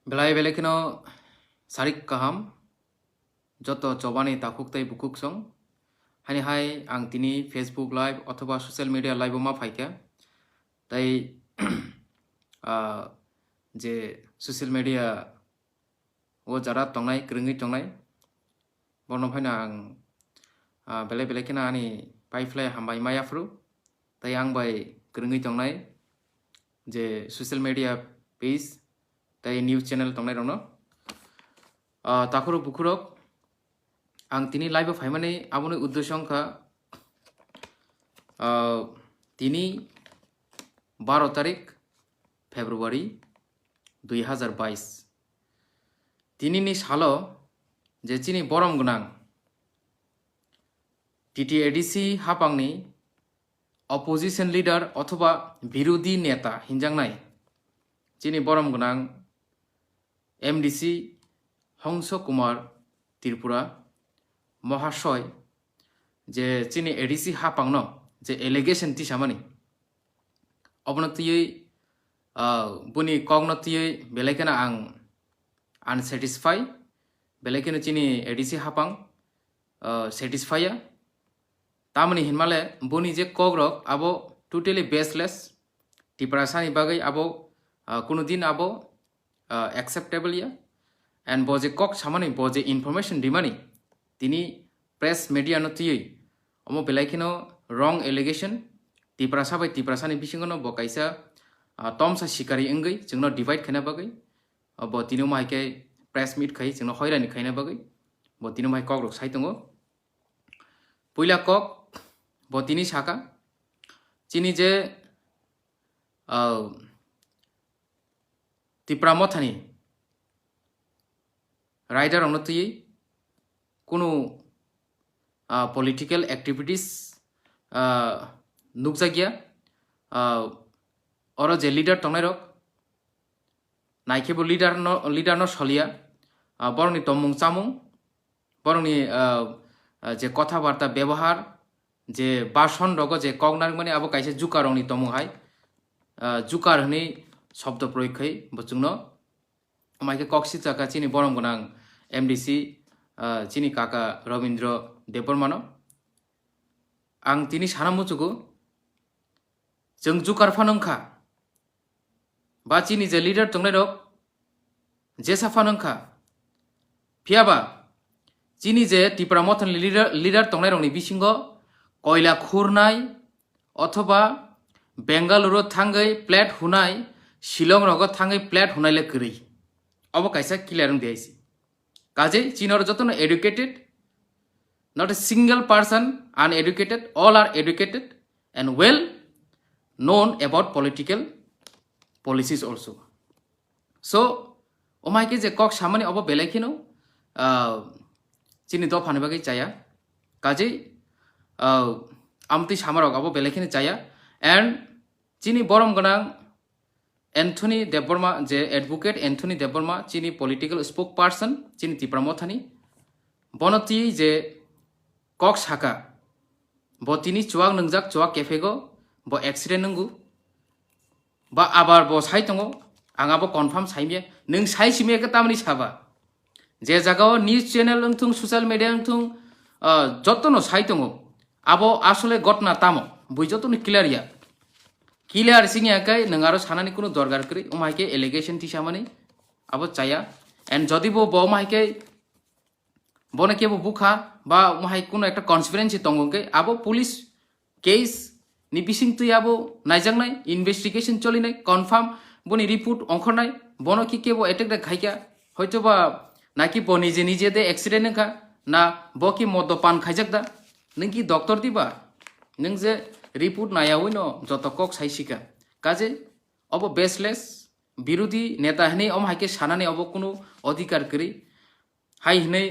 Belai belekino sarik kaham joto cobani takuk tai bukuk song hani hai ang tini Facebook live অথবা social media live ma phaika tai je social media o jara tongnai kringi tongnai borno phaina ang belai belekina ani paiflai hambai maya fru tai ang bai kringi tongnai je social media page tai news channel tongnai rongno takuro bukurok ang tini live faimani aboni uddesho angkha tini 12 তারিখ ফেব্রুয়ারি 2022 tinini salo je chini borom gonang TTADC hapangni opposition leader othoba birodi neta hinjangnai chini borom gonang MDC Hangsa Kumar Tripura মহাশয় যে চিনি ADC হাপাংনো যে allegation টি সামানি অবনতিयै বুনি কগনতিयै বেলাইকেনা আং আনস্যাটিসফাই বেলাইকেনা চিনি ADC হাপাং স্যাটিসফাইয়া তামনি হিনমালে বুনি যে কগরক আবো totally baseless টিপ্রাসানি বাগै আবো কোনোদিন আবো অ্যাকসেপ্টেবল ইয়া এন্ড বজে কক সামানি বজে ইনফরমেশন দিমানি তিনি প্রেস মিডিয়া নতিयै অমো বেলাইকেনো রং এলিগেশন টিপ্রাসা বাই টিপ্রাসাनि बिसिङनो बकाइसा तमसा शिकारी अंगै जोंनो डिवाइड खाना बागै ब तिनो माइके प्रेस मिट खाइ जोंनो हयरानि खाइना बागै ब तिनो माइ कक रक साइ दङो पुइला कक ब तिनि साका चिनि जे टिप्रा मथानि राइडार अंनो तुयै কোনো পলিটিক্যাল অ্যাক্টিভিটিস নুকজাগিয়া অর যে লিডার টংনাই রক নাইকেবো লিডার ন সলিয়া বরংনি তমুং চামুং বরংনি যে কথাবার্তা ব্যবহার যে বাসন রগ যে কগনার মানে আবো কাইসে জুকার রংনি তমুং হাই জুকার হনি শব্দ প্রয়োগ খাই বচুংন মাইকে কক্সি চাকা চিনি বরং গোনাং MDC চিনি কাকা রবীন্দ্র দেববর্মানো আং তিনি সানা মুচুগু जों जुकार फानंखा बा चिनि जे लिडार तंनाय रक जेसा फानंखा फियाबा चिनि जे टिप्रा मथन लिडार तंनाय रंनि बिसिंगो कयला खुरनाय अथवा बेंगालुरु थांगै प्लेट हुनाय शिलं रग थांगै प्लेट हुनायले करै अब कायसा क्लियर दियाइसि काजे चिनर जतन educated not a single person uneducated all are educated and well known about political policies also so omaike je kok samani obo belaikino chini do phane bagai chaya kaje amti samarok obo belaikino chaya and chini borom gonang Anthony Deborma je advocate Anthony Deborma chini political spokesperson chini tipramothani bonoti je kok saka bo tini chuak nungjak chuak kefego bo accident nungu ba abar bo sai tongo anga bo confirm saimye nung sai simye ka tamni saba je jagao news channel nungthung social media nungthung jotono sai tongo abo asole gotna tamo bui jotono clear singya kai nungaro sanani kuno dorgar kri umaike allegation ti samani abo chaya and jodi bo maike বনে কেবো বুখা বা মাহাই কোনো একটা conspiracy তঙ্গকে আবো police case নি বিসিং তুই আবো নাইজাংনাই investigation চলিনাই confirm বনি report অংখনাই বনো কি কেবো এটেকটা খাইকা হয়তো বা নাকি ব নিজে দে অ্যাক্সিডেন্ট নখা না ব কি মদ্যপান খাইজাক দা নং কি ডক্টর দিবা নং যে রিপোর্ট নায়াওই ন যত কক সাইসিকা কাজে অব বেসলেস বিরোধী নেতা হনে অমহাইকে সানানে অব কোনো অধিকার করি হাই হনে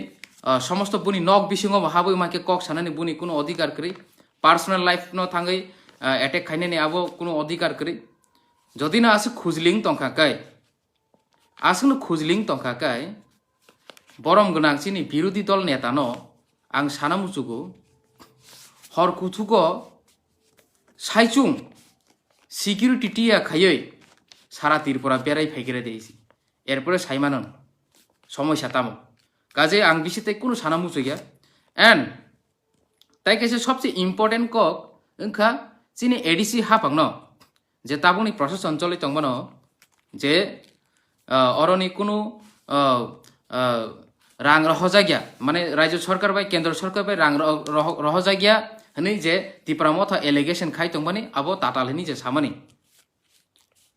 সমস্ত বুনি নক বিসিং হাবই মাকে কক সানানি বুনি কোনো অধিকার করি পার্সোনাল লাইফ ন থাঙ্গই অ্যাটেক খাইনানি আবো কোনো অধিকার করি যদি না আসে খুজলিং তংখাকাই আসলে খুজলিং তংখাকাই বরম গোনাং চিনি বিরোধী দল নেতা ন আং সানামুচুগু হর কুথুক साइचुं सिकिउरिटी टिया खायै सारा त्रिपुरा बेराय फाइगेरा देइसि এরপরে সাইমানন সমস্যা তামো কাজে আং বিশিতে কোনো সানা মুচু গিয়া এন্ড তাই কাছে সবচেয়ে ইম্পর্টেন্ট কক ওংখা চিনি এডিসি হাপাং ন যে তাবুনি প্রশাসন চলে তংবানো যে অরনি কোনো রাং রহজাগিয়া মানে রাজ্য সরকার বাই কেন্দ্র সরকার বাই রাং রহজাগিয়া হনি যে ত্রিপুরা মথা এলিগেশন খাই তংবানি আবো তাতাল হনি যে সামানি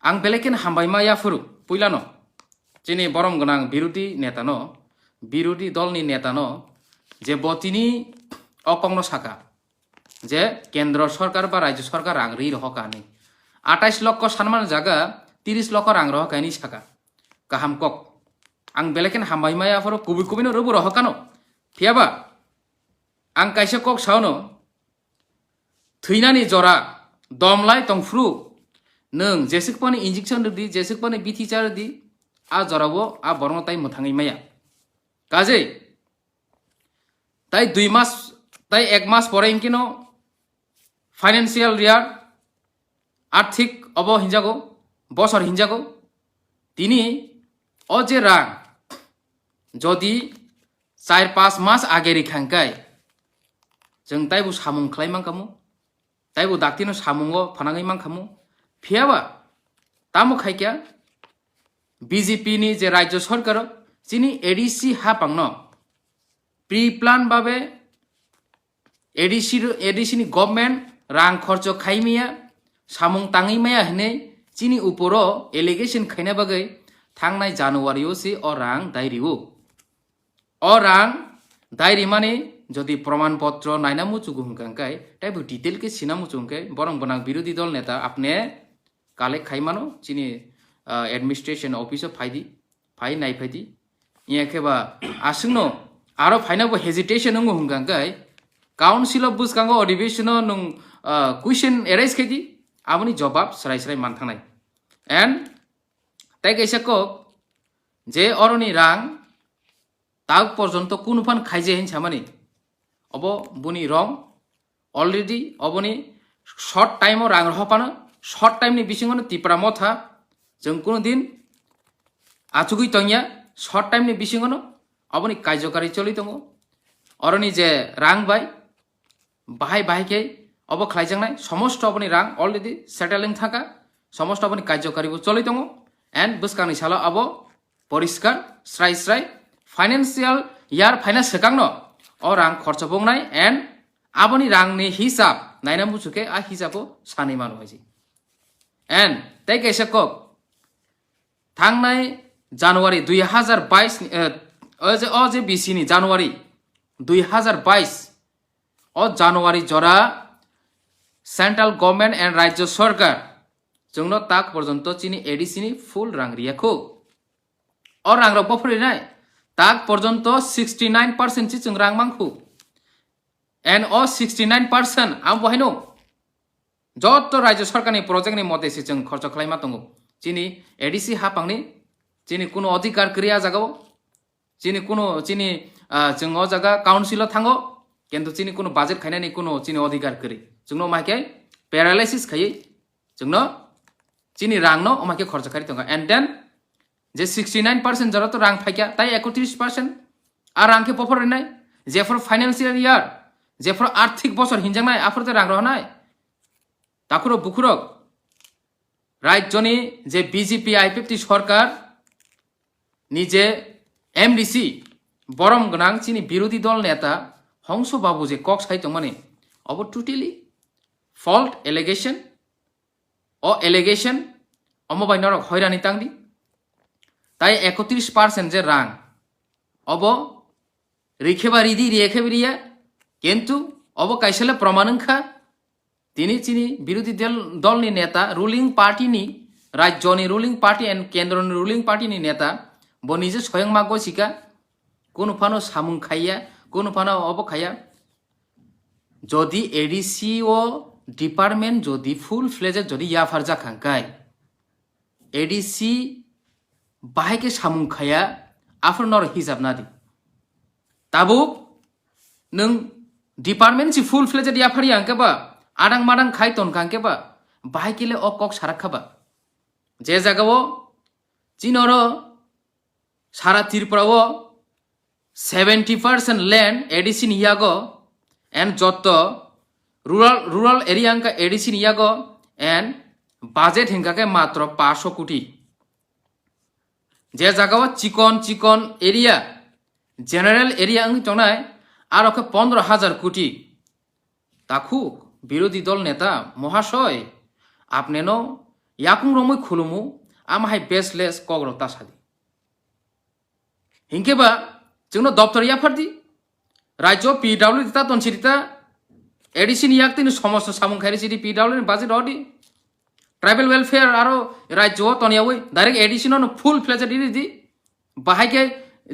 আং বেলেকেন হামবাইমা ইয়াফুরু পুইলানো চিনি বরম গনাং বিরোধী নেতা ন বিরোধী দলনি নেতা ন যে বতিনি অকংন শাখা যে কেন্দ্র সরকার বা রাজ্য সরকার রাং রি রহকা নেই 28 লক্ষ সানমান জায়গা 30 লক্ষ রাং রহকানি শাখা কাহাম কক আং বেলেকেন হামবাইমায়া ফর কুবি কুবিনো রবু রহকানো ফিয়াবা আং কাইসে কক সাউনো থৈনানি জরা দমলাই তংफ्रु नों जेसेकपानि इंजेक्शन দি जेसेकपानि बिथिचार দি आ जरावो आ बरंताई मोथाङै माया काजै তাই 2 মাস তাই 1 মাস পরে ইনকিনো ফাইন্যান্সিয়াল ইয়ার আর্থিক অব হিনজাগো বছর হিনজাগো তিনি অজে রাং যদি 4-5 মাস আগে রিখাंखाय जों ताइबु सामुं खालायमांखामु ताइबु दाक्तिनो सामुङो फानाङै मांखामु फियाबा तामो खायकिया बीजेपी नि जे राज्य सरकार जिनि एडिसि हापांग न प्री प्लान भाबे एडिसि नि गभर्नमेंट रां खर्च खाइमिया सामुं ताङै माया हने जिनि उपरो एलिगेशन खाइना बागै थांनाय जानुवारियाव से अ रां दाइरिउ अ रां दाइरि माने যদি প্রমাণপত্র নাইনা মুচুগু হুঙ্কাঙ্কাই তাইবু ডিটেল কে সিনা মুচুঙ্কাই বরং বনাং বিরোধী দল নেতা আপনি কালেক্ট খাইমানো চিনি এডমিনিস্ট্রেশন অফিসে ফাইদি ফাই নাই ফাইদি ইয়াকেবা আসুনো আরো ফাইনাবো হেজিটেশন নঙ্গু হুঙ্কাঙ্কাই কাউন্সিল অফ বুসকাঙ্গো অধিবেশন নং কুইশন এরাইজ খাইদি আপনি জবাব সরাই সরাই মানথানাই এন্ড তাই কাইসা কক যে অরনি রাং তাক পর্যন্ত কোনফান খাইজে হিন সামানি अब बुनी रंग अलरेडी अबनी शर्ट टाइम रां रहपानो शर्ट टाइम नि बिसिङनो त्रिपुरा मथा जों कोनो दिन आचुगै तंगिया शर्ट टाइम नि बिसिङनो अबनी कार्यकारी चलि दङ अरनि जे रां बाय बाहाय बाहायके अब खालायजांनाय समस्त अबनी रां अलरेडी सेटलिंग थाका समस्त अबनी कार्यकारिबो चलि दङ एन्ड बुसकानि साला अब परिष्कार स्राय स्राय फाइनान्सियल यार फाइनान्स सेकांनो और रां खर्च बुंनाय एंड आबनी रांनि हिसाब नायना मुचुके आ हिसाबो सानै मानो हायसि एंड ताइ कैसे कक थांनाय जानुवारि 2022 अजे बिसिनि जानुवारि 2022 अ जानुवारि जरा सेंट्रल गवर्नमेंट एंड राज्य सरकार जोंनो ताक पर्यन्त चिनि एडिसिनि फुल रां रियाखौ और रां रब फरिनाय ताक पर्यन्त 69% ची जों रां मांखौ एंड अ 69% आं बहायनो जत राज्य सरकारनि प्रोजेक्टनि मते से जों खर्च खालायमा दङ चिनि एडिसि हापांनि चिनि कोनो अधिकार क्रिया जागाव चिनि कोनो चिनि जों अ जागा काउन्सिल थाङो किन्तु चिनि कोनो बाजेट खायनानि कोनो चिनि अधिकार करि जोंनो माके पैरालाइसिस खायै जोंनो चिनि रांनो माके खर्च खारि दङ एंड देन जे 69% जरा तो रां फाइका ताई 31% आ रां के पफर रहनाय जेफोर फाइनान्सियल यार जेफोर आर्थिक बছর हिनजांनाय आफोर रां रहनाय ताकुरो बुकुरक राज्यनि जे बीजेपी आईपीएफटी सरकार निजे एमडीसी बरम गनां चिनि बिरोधी दल नेता हंस बाबू जे कक्स खाइ दं माने अब टोटली फल्ट एलिगेशन अ एलिगेशन अमबाइनर हयरानि तांदि ताई 31% जे रां अब रिखेबा रिदि रिखेबरिया किन्तु अब काइसेले प्रमाणंखा तिनी चिनी विरोधी दलनि नेता रुलिंग पार्टीनि राज्यनि रुलिंग पार्टी एंड केन्द्रनि रुलिंग पार्टीनि नेता ब निजे स्वयं मागो सिका कोनो फानो सामुं खाइया कोनो फानो अब खाइया जदि एडिसिओ डिपार्टमेंट जदि फुल फ्लेजेड जदि याफार जाखांखाय एडिसि बाहायके सामुं खाया आफोर नर हिसाब नादि ताबो नों डिपार्टमेंट सि फुल फ्लेजेड याफारि आंकेबा आदां मादां खाय तन कांकेबा बाहायकेले अ कक साराखाबा जे जागाव चिनर সারা ত্রিপুরাও 70% ল্যান্ড এডিসি নিয়াগো এন্ড যত রুরাল এরিয়া का एडिसी नियागो एंड बाजेट हिंगा के मात्र 500 कोटी जे जगह चिकन एरिया जनरल एरिया चौनाय और 15,000 कोटी ताकू विरोधी दल नेता महाशय आपने नो याकुं रमय खुलुमु आमाहाय बेसलेस कग्रता सादी हिंकेबा जोंनो दफ्तर याफारदी राज्य PW दिता तनसिरिता एडिसी नियाक तीन समस्त सामुं खायरि सिडी PW बाजेट अडी ट्राइबल वेलफेयर आरो राज्य तनियावै डायरेक्ट एडिशन फुल फ्लेजेड इदी बाहायके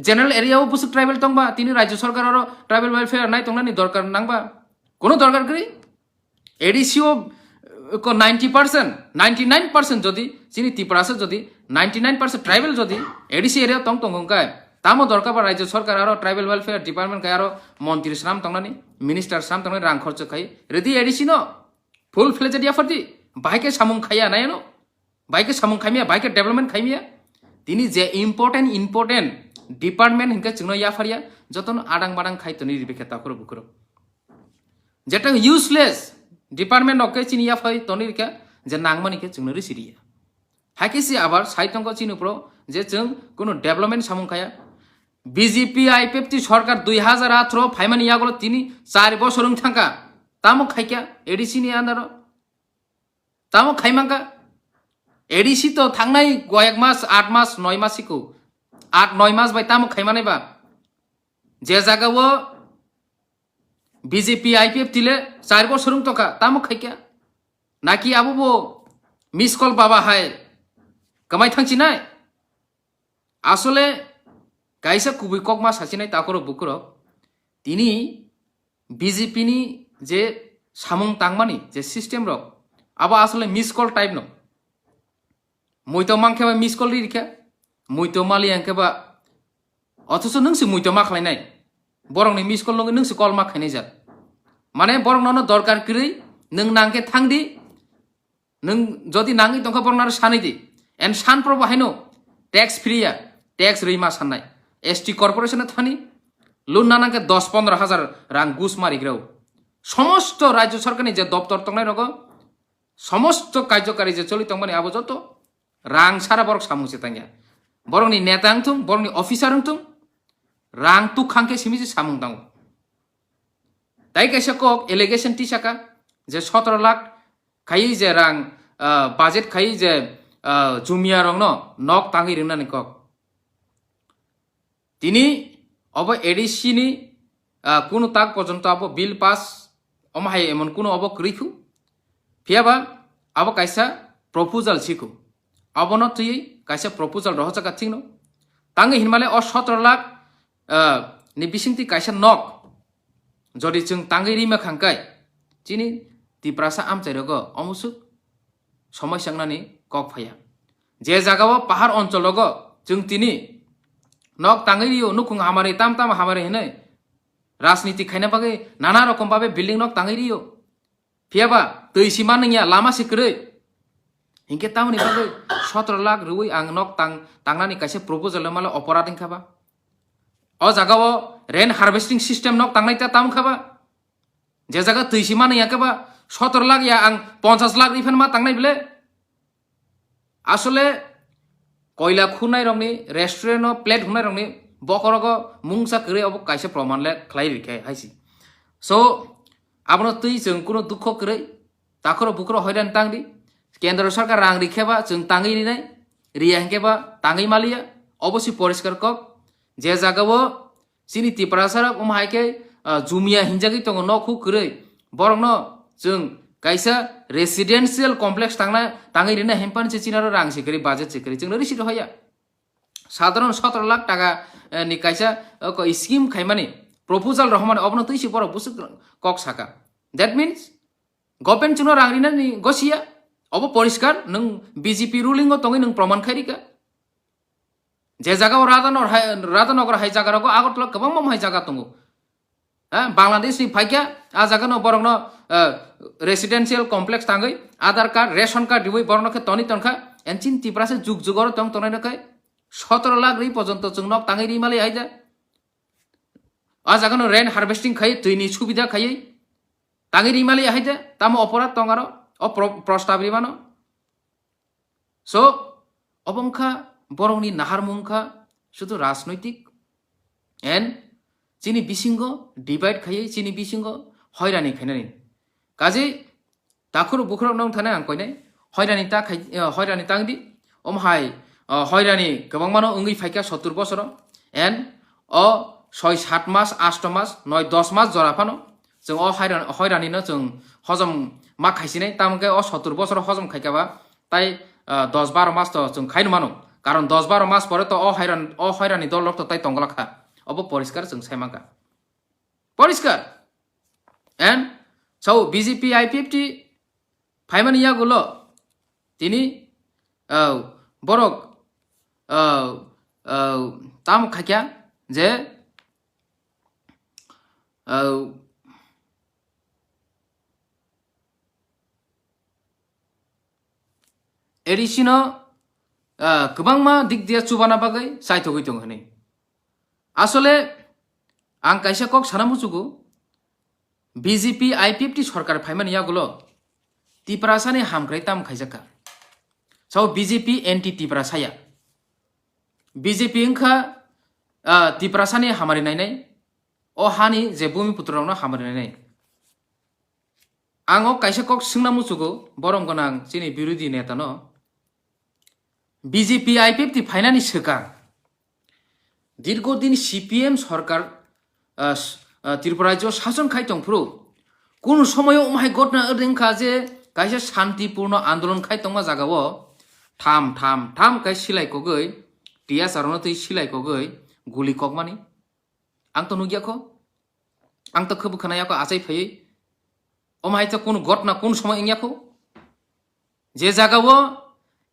जनरल एरिया बुसु ट्राइबल तंगबा तिनी राज्य सरकार आरो ट्राइबल वेलफेयर नाय तंगनानि दरकार नांगबा कोनो दरकार गरि एडिसी को 90% 99% जदि चिनी त्रिपुरासे जदि 99% ट्राइबल जदि एडिसी एरिया तंग तंगंकाय तामो दरकार बा राज्य सरकार आरो ट्राइबल वेलफेयर डिपार्टमेंट काय आरो मंत्री साम तंगनानि मिनिस्टर साम तंगनानि रां खर्च खाय रेडी एडिसी न फुल फ्लेजेड याफारदि बाइके सामुं खाया नायनो बाइके सामुं खामिया बाइके डेवलपमेंट खामिया तिनी जे इम्पोर्टेंट डिपार्टमेंट हिंका चिंगनो याफारिया जतन आडांग बाडांग खायतनि रिबेखे ताखुर बुकुर जेटा यूजलेस डिपार्टमेंट ओके चिनि याफाय तनिरिका जे नांगमानिके चिंगनो रिसिरिया हाकिसि आबार साइतंको चिनुप्रो जे जों कोनो डेवलपमेंट सामुं खाया बीजेपी आईपीएफटी सरकार 2018 फाइमानि यागलो तिनी 4 बছর थांका तामो खायका एडिसी नि आन्दारो तामो खाइमांगा एडिसी तो थांनाय गयक मास 8 मास 9 मासिको 8-9 मास बाय तामो खाइमानायबा जे जागावो बीजेपी आईपीएफ तिले 4 बছর तका तामो खायका नाकि आबो मिस कल बाबा हाय कमाय थांचिनाय आसले कायसा कुबुय ककमा साचिनाय ताकरो बुकुर तिनी बीजेपी नि जे सामुं तांगमानि जे सिस्टेम रक अब आसले मिस कल टाइप न मुइतो मांखेबा मिस कल रिखा मुइतो मालि आंखेबा अथस नोंसो मुइतो मा खालायनाय बरंनि मिस कल नंगो नोंसो कल मा खायनाय जा माने बरंनो दरकार करै नों नांखे थांदि नों जदि नाङै दंखा बरंनार सानैदि एन सानप्रो बाहायनो टैक्स फ्रीया टैक्स रैमा साननाय एसटी कॉर्पोरेशन थानी लोन नानांखे 10-15 हजार रां घुस मारिग्राव समस्त राज्य सरकारनि जे दफ्तर तंगनाय रग समस्त कार्यकारी जे चलित माने आबो जतो रां सारा बरक सामुसे तांगिया बरंनि नेता हंथुं बरंनि अफिसार हंथुं रां तु खांखे सिमिजे सामुं दांग ताई कैसे कक एलिगेशन टिसाका जे 17 लाख खाई जे रां बाजेट खाई जे जुमिया रंग नक तांगि रिंनानि कक तिनी अब एडिसी नि कुनु ताक पर्यन्त अब बिल पास अमाहाय एमन कुनु अब क्रिखु फियाबा अब कैसा प्रपोजल सिखु अब न तुई कैसा प्रपोजल रहचा का थिंगनो तांगे हिनमाले 17 लाख नि बिसिंति कैसा नक जदि जों तांगे रिमा खांकाय चिनि तिप्रासा आमचाइरगो अमुसुक समस्यांगनानि कक फाया जे जागाव पाहाड़ अंचलगो जों तिनि नक तांगे रियो नुखुं हामारे ताम ताम हामारे हेने राजनीति खायना बागे नाना रकम बाबे बिल्डिंग नक तांगे रियो फियाबा दैसिमा नोंया लामा सिकरै हिंके तामनि बागे 17 लाख रुई आं नक तांनानि कैसे प्रपोजल माला अपराध खाबा अ जागाव रेन हार्वेस्टिंग सिस्टम नक तांनायता ताम खाबा जे जागा दैसिमा नोंया केबा 17 लाख या आं 50 लाख रिफेन मा तांनाय बिले आसले कोयला खुनाय रंनि रेस्टुरेंट प्लेट हुनाय रंनि बकरग मुंसा करे अब कैसे प्रमाण ले खलाई रिखे हाइसि सो आपनो तुई जों कुनो दुख करे ताखरो बुकरो हैरान तांगदि केंद्र सरकार रां रिखेबा जों तांगै रिनाय रिया हेंकेबा तांगै मालिया अवश्य परिष्कार कक जे जागावो सिनि तिप्रासारा उमहायके जुमिया हिंजागै तंग नखु करे बरंग जों कैसा रेसिडेंशियल कॉम्प्लेक्स तांगै रिना हेम्पान से चिनारो रां सिकरि बाजेट सिकरि जों रिसिट होया साधारण 17 लाख टाका नि कैसा स्कीम खाइमानि प्रपोजल रहमान अबनो तैसि बर बुसु कक साका दैट मीन्स गवर्नमेंट चुनो रां रिना नि गसिया अब परिष्कार नों बीजेपी रुलिंग तंगै नों प्रमाण खायरिका जे जागाव राधानगर हाय जागारगो आगरतला गोबां मम हाय जागा दंगो बांग्लादेश नि फाइक्या आ जागानो बरंनो रेसिडेंशियल कॉम्प्लेक्स तांगै आधार कार्ड रेशन कार्ड दिबै बरंनो के तनि तनखा एनचिन तिप्रासे जुग जुगर तंग तनाय नखाय 17 লাখ রি পর্যন্ত जों nok tangai ri mali haida a jagano rain harvesting khai tuini subida khai tangai ri mali haida tamo অপরাধ tongaro o প্রস্তাব রিবানো so অবংখা বরংনি নাহার মুংখা শুধু রাজনৈতিক এন চিনি বিসিঙ্গ ডিভাইড খাইয়ে চিনি বিসিঙ্গ হয়রানি খাইনানি কাজে তাখর বুখর নং থানা আং কইনাই হয়রানি তা খাই হয়রানি তাংদি অমহাই হয়রানি গোবাं মানো ওঙ্গি ফাইকা 70 বছর এন অ 6-7 মাস 8 মাস 9-10 মাস জরাফানো जों অ হয়রানি ন जों হজম মা খাইছিনাই তামকে অ 70 বছর হজম খাইকাবা তাই 10-12 মাস তো जों খাইনো মানো কারণ 10-12 মাস পরে তো অ হয়রানি দল তো তাই তঙ্গলাখা অব পরিষ্কার जों সাইমাকা পরিষ্কার এন সৌ বিজেপি আইপিএফটি ফাইমানি ইয়াগুলো তিনি বরক তাম খাইয়া যে एडिसिनो गोबां मा दिग दिया चुबाना बागै साइथगै दं हनै आसले आं काइसा कक सानामुचुगु बीजेपी आईपीएफटी सरकार फाइमानि यागुलो तिप्रासानि हामग्राय ताम खाइजाका सौ बीजेपी एंटी तिप्रासाया बीजेपी इंखा तिप्रासानि हामारि नायनाय अ हानि जे भूमिपुत्रनो हामारि नायनाय आङो काइसा कक सिंनामुचुगु बरम गोनां चिनि बिरोधी नेतानो बीजेपी आईपीएफटी फाइनानि सरकार दीर्घदिन सीपीएम सरकार त्रिपुरा राज्य शासन खाइतंफ्रु कोन समय ओमाय घटना ओरैंखा जे काइसा शांतिपूर्ण आंदोलन खाइतंमा जागावो थाम काइ सिलाइखगै टिया सारनो तै सिलाइखगै गुलि कगमानि आं तो नुगियाखो आं तो खबु खनायाखो आसाइ फैयै ओमाय त कोन घटना कोन समय इंयाखो जे जागावो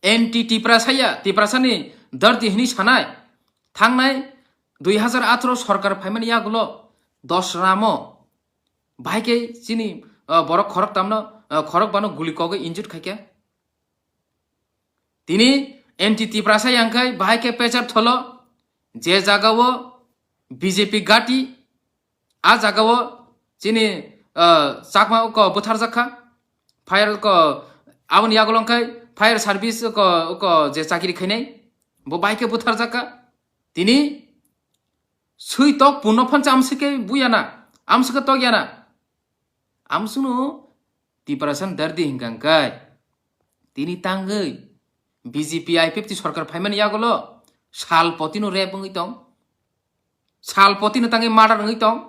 एंटी तिप्रासानि दर्दी हिनि सानाय थांनाय 2018 सरकार फाइमानि यागुलो 10 रामो भाइके चिनि बरक खरक तामनो खरक बानो गुलि कगै इंजुर खाइके तिनी एंटी तिप्रासाय आंखाय भाइके पेचार थलो जे जागावो बीजेपी गाटी आ जागावो चिनि चाकमा को बुथार जाखा फायर को आवन यागुलंखाय फायर सार्भिस को जे चाकरी खाइनाय बो बाइके बुथार जाका तिनी सुई तो पुनफानचा आमसके बुयाना आमसके तो ग्याना आमसुनु तिप्रासन दर्दी हिंगांखाय तिनी तांगै बीजेपी आईपीएफटी सरकार फाइमानि यागुलो सालपतिनो रेप ngै tong सालपतिनो तांगै मार्डार ngै tong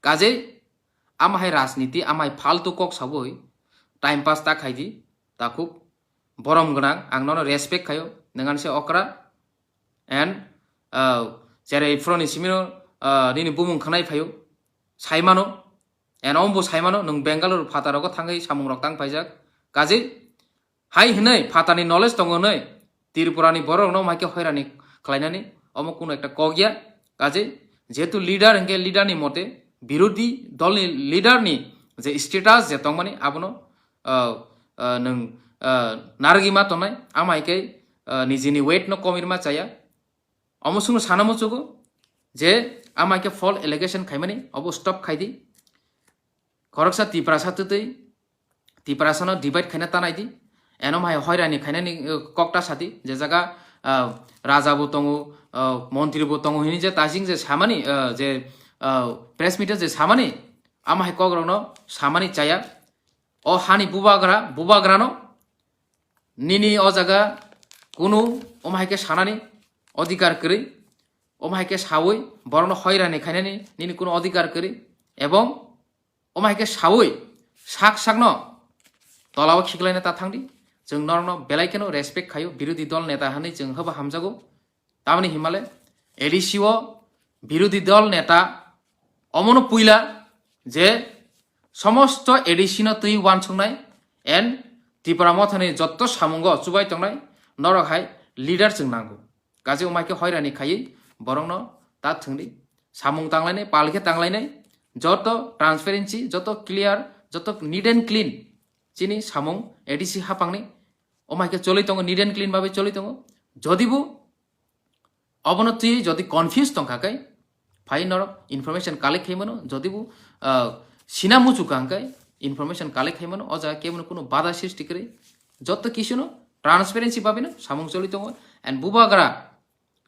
काजे आमाहाय राजनीति आमाहाय फालतु कक साबय टाइम पास ता खाइदि ताखुब बरम गोनां आंनावनो रेसपेक्ट खायो नोंगानसे अक्रा एन्ड जेरै फ्रनि सिमिनो निनि बुमुं खानाय फायो साइमानो एन अम्बो साइमानो नों बेंगालुरु फातारावको थाङै सामुंरक तां फाइजाक काजे हाय हनै फातानि नलेज दङ नै त्रिपुरानि बरनो माइके हयरानि खालायनानै अमो कुनो एकटा कगिया काजे जेहेतु लिडार हंगे लिडारनि मते बिरोधी दलनि लिडारनि जे स्टेटास जे तंमानि आबनो नों नारगिमा तनाय आमाइके निजिनि वेट न कमिरमा चाया अमसुंग सानामुचुगु जे आमाइके फल एलिगेशन खाइमानि अब स्टप खाइदि खरकसा तिप्रासानो डिवाइड खाइना तानायदि एनमाय हयरानि खाइनानि ककटा साथि जे जागा राजाबो तंगु मन्त्रीबो तंगु हिनि जे ताजिं जे सामानि जे प्रेस मिट जे सामानि आमाय कग्रनो सामानि चाया अ हानि बुबाग्रानो निनि अ जागा कुनु अमायके सानानि अधिकार करि अमायके सावै बरनो हयरानि खाइनानि निनि कुनु अधिकार करि एवं अमायके सावै साकनो तलाव खिगलायना ता थांदि जों नरनो बेलायकेनो रेसपेक्ट खायो बिरोधी दल नेता हानै जों हबा हामजागौ तामानि हिमालय एडिसिओ बिरोधी दल नेता अमनो पुइला जे समस्त एडिसिनो तै वानसंनाय एन त्रिपुरा मथानि जत्त सामुंग चुबाय तंनाय नरहाय लिडार जों नांगौ गाजे अमायके हयरानि खायै बरंनो ता थंदि सामुं तांलायनाय पालके तांलायनाय जत transparency Jat clear Jat neat and clean Chini सामुं ADC हापांनि अमायके चलै तंगो नीट एंड क्लीन भाबे चलै तंगो जदिबो অবনো তুই যদি কনফিউজ টংখাকাই ফাই নরক ইনফরমেশন কালেক্ট খাইমানো যদি সিনা মুচু কাঙ্কাই ইনফরমেশন কালেক্ট খাইমানো অজা কেমন কোনো বাধা সৃষ্টি করে যত কিছুনো ট্রান্সপারেন্সি পাবে না সামুং চলিত এন্ড বুবাগরা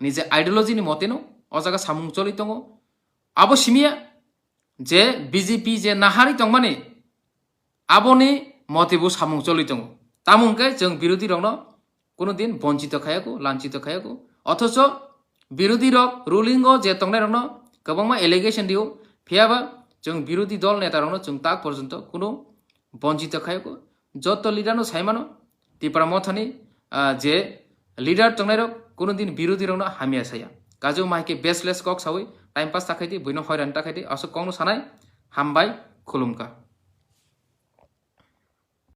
নিজে আইডিওলজিনি মতেনো অজাগা সামুং চলিত আবো সিমিয়া যে বিজেপি যে নাহারি তং মানে আবনি মতেबो সামুং চলিত তামুংকাই जों বিরোধী রং কোনোদিন বঞ্চিত খায়াকো লাঞ্ছিত খায়াকো অথচ বিরোধী রক রুলিং যে তংনাই রং গোबांमा एलिगेशन दियो फियाबा जों বিরোধী দল নেতা রং जों তাক পর্যন্ত কোনো বঞ্চিত খায়াকো যত লিডারনো সাইমানো ত্রিপুরা মথানি যে লিডার তংনাই রক কোনোদিন বিরোধী রং হামিয়া সায়া কাজौ माइके बेसलेस कक सावै टाइम पास थाखायदि बयनो हयरान थाखायदि असो कौनो सानाय हामबाय खुलुमका।